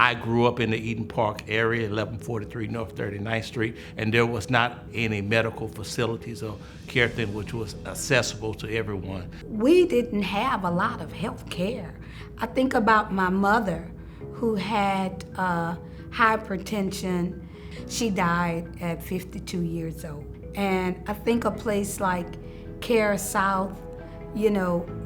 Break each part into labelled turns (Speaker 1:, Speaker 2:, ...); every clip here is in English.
Speaker 1: I grew up in the Eden Park area, 1143 North 39th Street, and there was not any medical facilities or care thing which was accessible to everyone.
Speaker 2: We didn't have a lot of health care. I think about my mother who had hypertension. She died at 52 years old. And I think a place like CareSouth,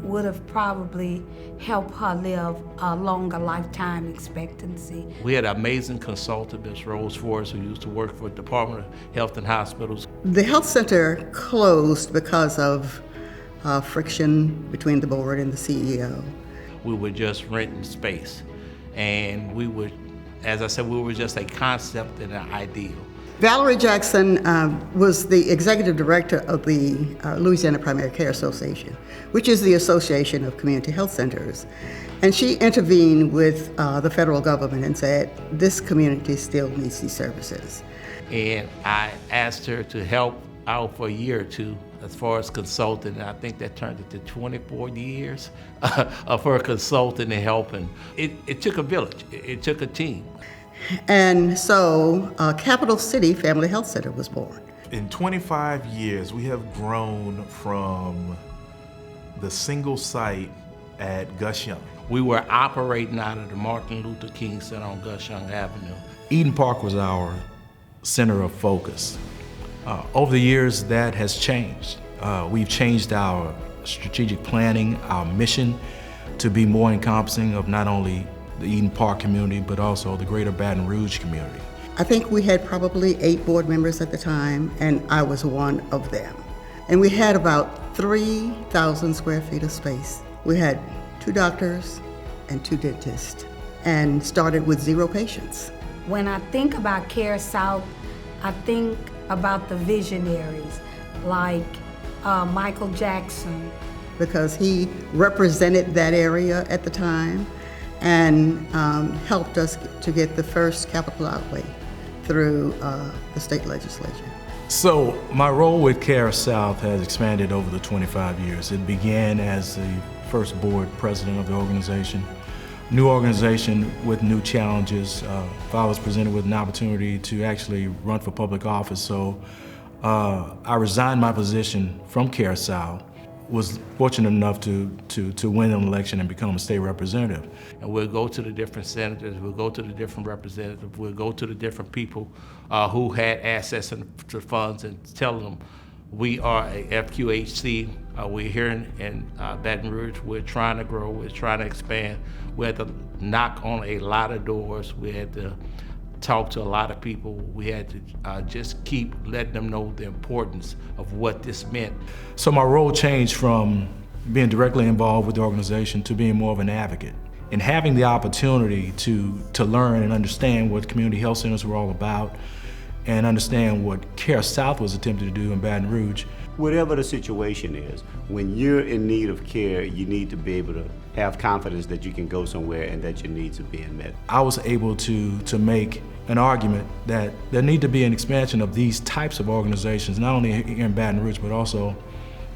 Speaker 2: would have probably helped her live a longer lifetime expectancy.
Speaker 1: We had an amazing consultant, Ms. Rose Forrest, who used to work for the Department of Health and Hospitals.
Speaker 3: The health center closed because of friction between the board and the CEO.
Speaker 1: We were just renting space, and we were, as I said, we were just a concept and an ideal.
Speaker 3: Valerie Jackson was the executive director of the Louisiana Primary Care Association, which is the Association of Community Health Centers. And she intervened with the federal government and said, this community still needs these services.
Speaker 1: And I asked her to help out for a year or two as far as consulting, and I think that turned into 24 years of her consulting and helping. It took a village, it took a team.
Speaker 3: And so Capital City Family Health Center was born.
Speaker 4: In 25 years, we have grown from the single site at Gus Young.
Speaker 1: We were operating out of the Martin Luther King Center on Gus Young Avenue.
Speaker 4: Eden Park was our center of focus. Over the years, that has changed. We've changed our strategic planning, our mission to be more encompassing of not only the Eden Park community, but also the greater Baton Rouge community.
Speaker 3: I think we had probably 8 board members at the time, and I was one of them. And we had about 3,000 square feet of space. We had 2 doctors and 2 dentists, and started with 0 patients.
Speaker 2: When I think about CareSouth, I think about the visionaries like Michael Jackson.
Speaker 3: Because he represented that area at the time and helped us to get the first capital outlay through the state legislature.
Speaker 4: So my role with CareSouth has expanded over the 25 years. It began as the first board president of the organization. New organization with new challenges. I was presented with an opportunity to actually run for public office, so I resigned my position from CareSouth. Was fortunate enough to win an election and become a state representative.
Speaker 1: And we'll go to the different senators, we'll go to the different representatives, we'll go to the different people who had access to funds and tell them, we are a FQHC, we're here in Baton Rouge, we're trying to grow, we're trying to expand. We had to knock on a lot of doors, we had to talk to a lot of people. We had to just keep letting them know the importance of what this meant.
Speaker 4: So my role changed from being directly involved with the organization to being more of an advocate. And having the opportunity to learn and understand what community health centers were all about and understand what CareSouth was attempting to do in Baton Rouge.
Speaker 5: Whatever the situation is, when you're in need of care, you need to be able to have confidence that you can go somewhere and that your needs are being met.
Speaker 4: I was able to make an argument that there need to be an expansion of these types of organizations, not only here in Baton Rouge, but also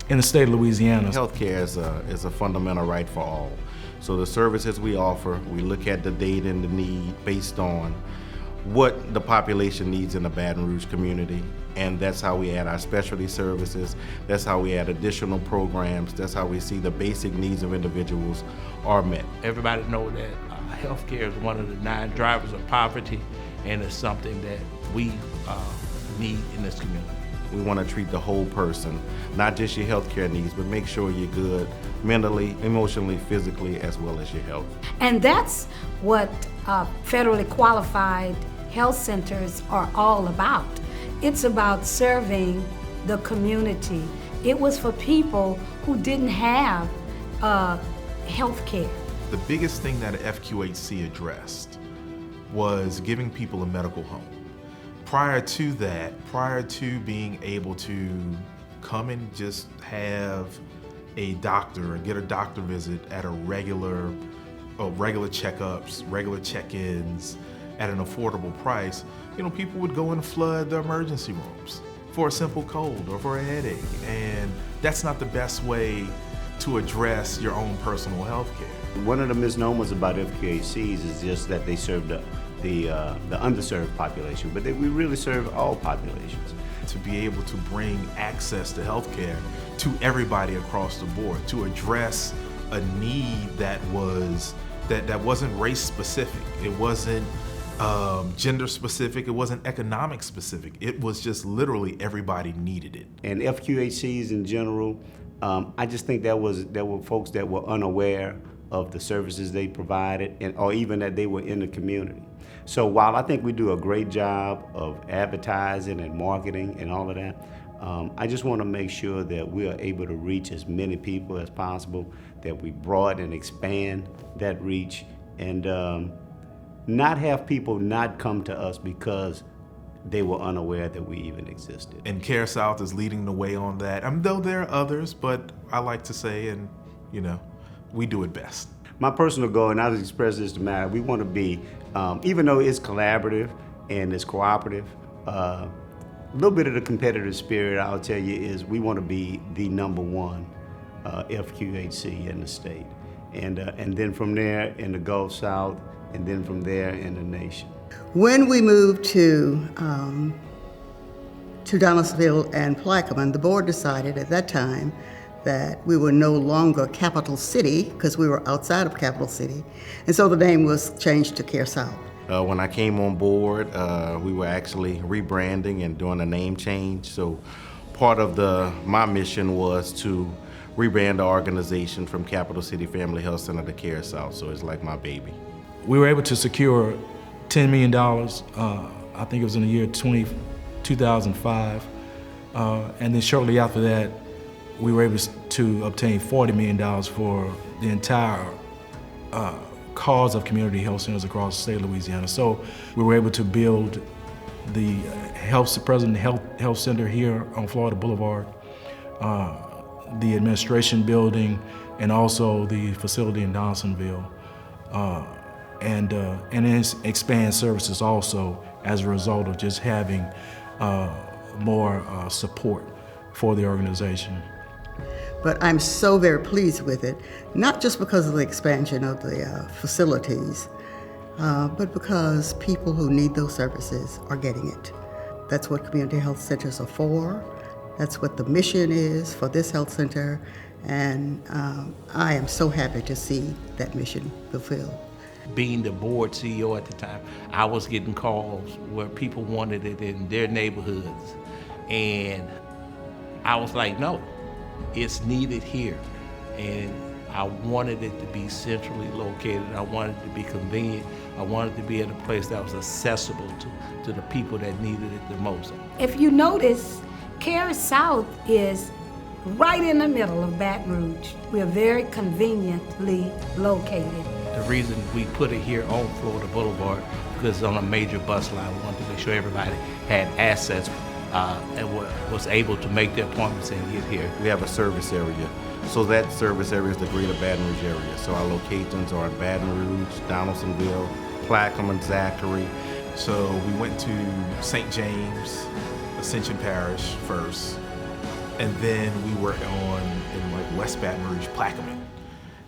Speaker 4: in the state of Louisiana.
Speaker 6: Healthcare is a fundamental right for all. So the services we offer, we look at the data and the need based on what the population needs in the Baton Rouge community, and that's how we add our specialty services, that's how we add additional programs, that's how we see the basic needs of individuals are met.
Speaker 1: Everybody knows that healthcare is one of the 9 drivers of poverty, and it's something that we need in this community.
Speaker 6: We want to treat the whole person, not just your healthcare needs, but make sure you're good mentally, emotionally, physically, as well as your health.
Speaker 2: And that's what federally qualified health centers are all about. It's about serving the community. It was for people who didn't have health care.
Speaker 4: The biggest thing that FQHC addressed was giving people a medical home. Prior to that, prior to being able to come and just have a doctor and get a doctor visit at a regular checkups, regular check-ins at an affordable price, people would go and flood the emergency rooms for a simple cold or for a headache. And that's not the best way to address your own personal health care.
Speaker 5: One of the misnomers about FQHCs is just that they serve the underserved population, but we really serve all populations.
Speaker 4: To be able to bring access to healthcare to everybody across the board, to address a need that wasn't race specific, it wasn't gender specific, it wasn't economic specific. It was just literally everybody needed it.
Speaker 5: And FQHCs in general, I just think there were folks that were unaware of the services they provided, or even that they were in the community. So while I think we do a great job of advertising and marketing and all of that, I just want to make sure that we are able to reach as many people as possible, that we broaden and expand that reach, and not have people not come to us because they were unaware that we even existed.
Speaker 4: And CareSouth is leading the way on that. Though there are others, but I like to say, and we do it best.
Speaker 5: My personal goal, and I've expressed this to Matt, we want to be, even though it's collaborative and it's cooperative, a little bit of the competitive spirit, I'll tell you, is we want to be the #1 FQHC in the state. And then from there in the Gulf South, and then from there in the nation.
Speaker 3: When we moved to Donaldsonville and Plaquemine, the board decided at that time that we were no longer Capital City because we were outside of Capital City, and so the name was changed to CareSouth.
Speaker 6: When I came on board, we were actually rebranding and doing a name change. So part of my mission was to rebrand the organization from Capital City Family Health Center to CareSouth. So it's like my baby.
Speaker 7: We were able to secure $10 million, I think it was in the year 2005. And then shortly after that, we were able to obtain $40 million for the entire cause of community health centers across the state of Louisiana. So we were able to build the President Health Center here on Florida Boulevard, the administration building, and also the facility in Donaldsonville, and then expand services also as a result of just having more support for the organization.
Speaker 3: But I'm so very pleased with it, not just because of the expansion of the facilities, but because people who need those services are getting it. That's what community health centers are for. That's what the mission is for this health center, and I am so happy to see that mission fulfilled.
Speaker 1: Being the board CEO at the time, I was getting calls where people wanted it in their neighborhoods, and I was like, no. It's needed here, and I wanted it to be centrally located. I wanted it to be convenient. I wanted it to be at a place that was accessible to the people that needed it the most.
Speaker 2: If you notice, CareSouth is right in the middle of Baton Rouge. We are very conveniently located.
Speaker 1: The reason we put it here on Florida Boulevard, because it's on a major bus line. We wanted to make sure everybody had access and was able to make their appointments and get here.
Speaker 6: We have a service area. So that service area is the greater Baton Rouge area. So our locations are in Baton Rouge, Donaldsonville, Plaquemine, Zachary.
Speaker 4: So we went to St. James, Ascension Parish first, and then we were in West Baton Rouge, Plaquemine.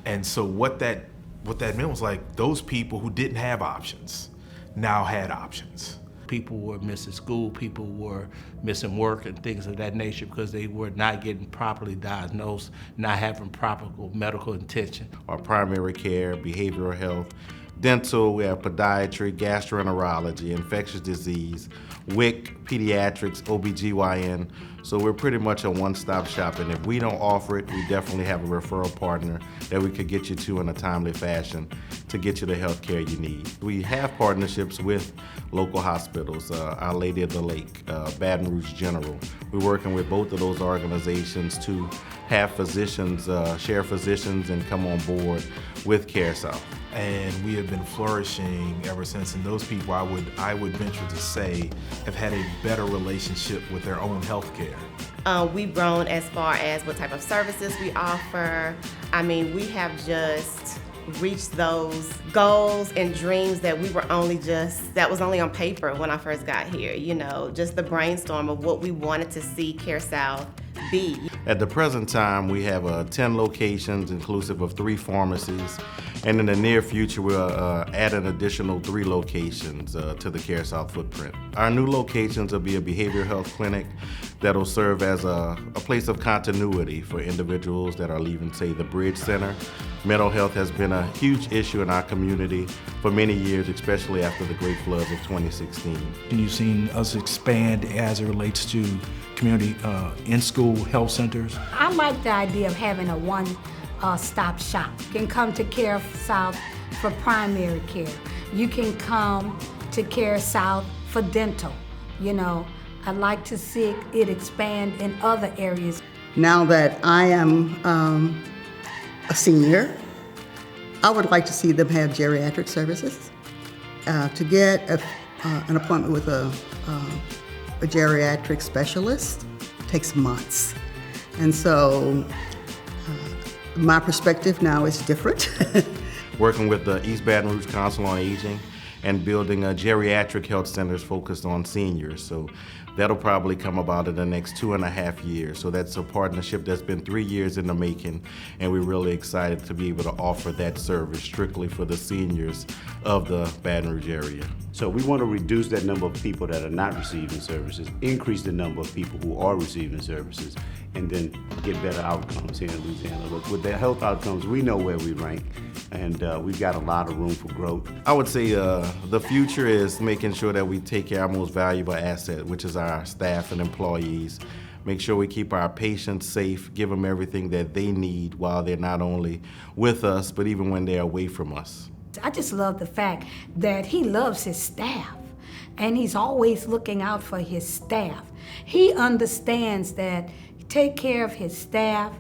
Speaker 4: And so what that meant was those people who didn't have options now had options.
Speaker 1: People were missing school, people were missing work and things of that nature because they were not getting properly diagnosed, not having proper medical attention.
Speaker 6: Our primary care, behavioral health, dental, we have podiatry, gastroenterology, infectious disease, WIC, pediatrics, OBGYN. So we're pretty much a one-stop shop, and if we don't offer it, we definitely have a referral partner that we could get you to in a timely fashion to get you the health care you need. We have partnerships with local hospitals, Our Lady of the Lake, Baton Rouge General. We're working with both of those organizations to have physicians, share physicians and come on board with CareSouth.
Speaker 4: And we have been flourishing ever since, and those people I would venture to say have had a better relationship with their own health care.
Speaker 8: We've grown as far as what type of services we offer. I mean, we have just reached those goals and dreams that that was only on paper when I first got here, just the brainstorm of what we wanted to see CareSouth be.
Speaker 6: At the present time, we have 10 locations, inclusive of 3 pharmacies, and in the near future, we'll add an additional 3 locations to the CareSouth footprint. Our new locations will be a behavioral health clinic that'll serve as a place of continuity for individuals that are leaving, say, the Bridge Center. Mental health has been a huge issue in our community for many years, especially after the great floods of 2016.
Speaker 7: And you've seen us expand as it relates to community in-school health centers.
Speaker 2: I like the idea of having a one-stop shop. You can come to CareSouth for primary care. You can come to CareSouth for dental. You know, I'd like to see it expand in other areas.
Speaker 3: Now that I am a senior, I would like to see them have geriatric services. To get an appointment with a geriatric specialist takes months. And so my perspective now is different.
Speaker 6: Working with the East Baton Rouge Council on Aging and building geriatric health centers focused on seniors. So that'll probably come about in the next 2.5 years. So that's a partnership that's been 3 years in the making, and we're really excited to be able to offer that service strictly for the seniors of the Baton Rouge area.
Speaker 5: So we want to reduce that number of people that are not receiving services, increase the number of people who are receiving services, and then get better outcomes here in Louisiana. Look, with the health outcomes, we know where we rank, and we've got a lot of room for growth.
Speaker 6: I would say the future is making sure that we take care of our most valuable asset, which is our staff and employees. Make sure we keep our patients safe, give them everything that they need while they're not only with us, but even when they're away from us.
Speaker 2: I just love the fact that he loves his staff and he's always looking out for his staff. He understands that take care of his staff,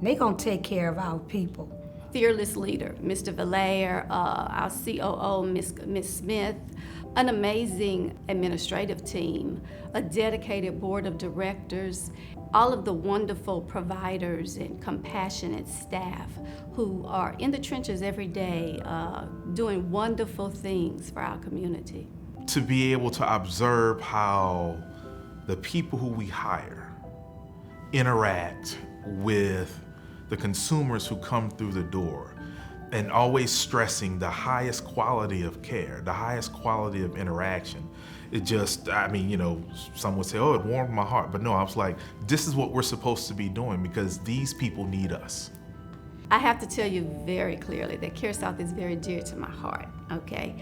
Speaker 2: they're gonna take care of our people.
Speaker 9: Fearless leader, Mr. Valaire, our COO, Ms. Smith, an amazing administrative team, a dedicated board of directors, all of the wonderful providers and compassionate staff who are in the trenches every day doing wonderful things for our community.
Speaker 4: To be able to observe how the people who we hire interact with the consumers who come through the door, and always stressing the highest quality of care, the highest quality of interaction. It just, I mean, you know, some would say, oh, it warmed my heart. But no, I was like, this is what we're supposed to be doing because these people need us.
Speaker 9: I have to tell you very clearly that CareSouth is very dear to my heart, okay?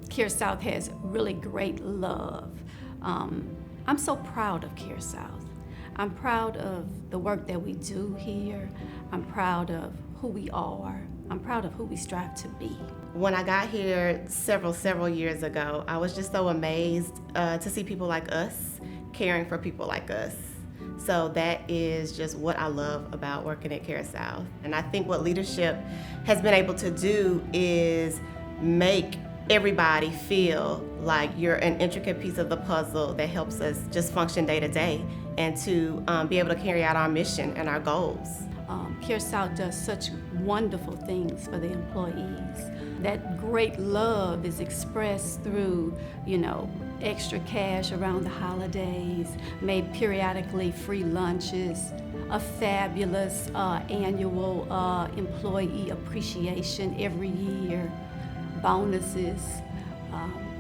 Speaker 9: CareSouth has really great love. I'm so proud of CareSouth. I'm proud of the work that we do here. I'm proud of who we are. I'm proud of who we strive to be.
Speaker 8: When I got here several years ago, I was just so amazed to see people like us caring for people like us. So that is just what I love about working at CareSouth. And I think what leadership has been able to do is make everybody feel like you're an intricate piece of the puzzle that helps us just function day to day and to be able to carry out our mission and our goals.
Speaker 9: CareSouth does such wonderful things for the employees. That great love is expressed through, you know, extra cash around the holidays, made periodically free lunches, a fabulous annual employee appreciation every year, bonuses.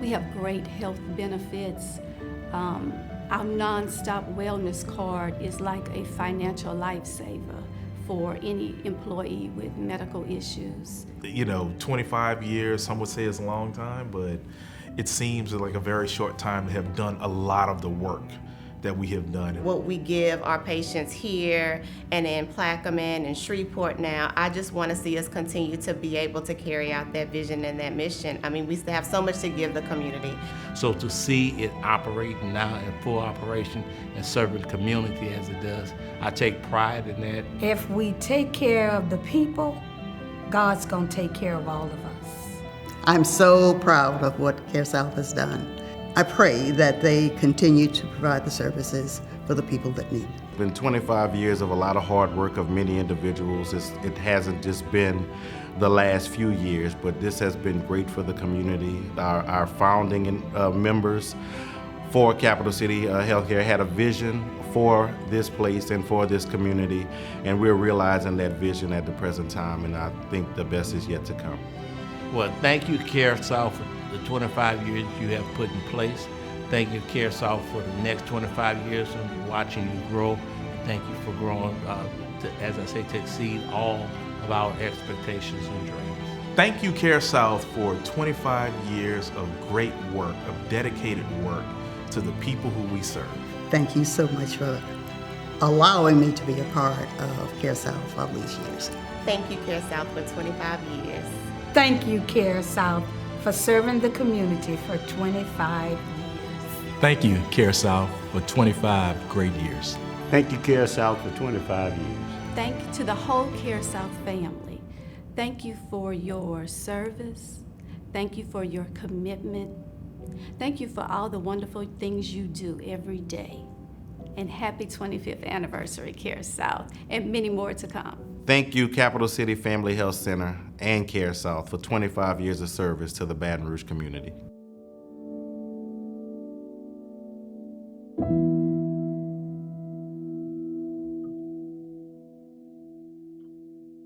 Speaker 9: We have great health benefits. Our nonstop wellness card is like a financial lifesaver for any employee with medical issues.
Speaker 4: You know, 25 years, some would say is a long time, but it seems like a very short time to have done a lot of the work that we have done.
Speaker 8: What we give our patients here and in Plaquemine and Shreveport now, I just want to see us continue to be able to carry out that vision and that mission. I mean, we still have so much to give the community.
Speaker 1: So to see it operating now in full operation and serving the community as it does, I take pride in that.
Speaker 2: If we take care of the people, God's gonna take care of all of us.
Speaker 3: I'm so proud of what CareSouth has done. I pray that they continue to provide the services for the people that need it.
Speaker 6: It's been 25 years of a lot of hard work of many individuals. It hasn't just been the last few years, but this has been great for the community. Our founding members for Capital City Healthcare had a vision for this place and for this community, and we're realizing that vision at the present time, and I think the best is yet to come.
Speaker 1: Well, thank you, CareSouth, for the 25 years you have put in place. Thank you, CareSouth, for the next 25 years of watching you grow. And thank you for growing, as I say, to exceed all of our expectations and dreams.
Speaker 4: Thank you, CareSouth, for 25 years of great work, of dedicated work to the people who we serve.
Speaker 3: Thank you so much for allowing me to be a part of CareSouth all these years.
Speaker 8: Thank you, CareSouth, for 25 years.
Speaker 2: Thank you, CareSouth, for serving the community for 25 years.
Speaker 7: Thank you, CareSouth, for 25 great years.
Speaker 5: Thank you, CareSouth, for 25 years.
Speaker 9: Thank you to the whole CareSouth family. Thank you for your service. Thank you for your commitment. Thank you for all the wonderful things you do every day. And happy 25th anniversary, CareSouth, and many more to come.
Speaker 6: Thank you, Capital City Family Health Center and CareSouth, for 25 years of service to the Baton Rouge community.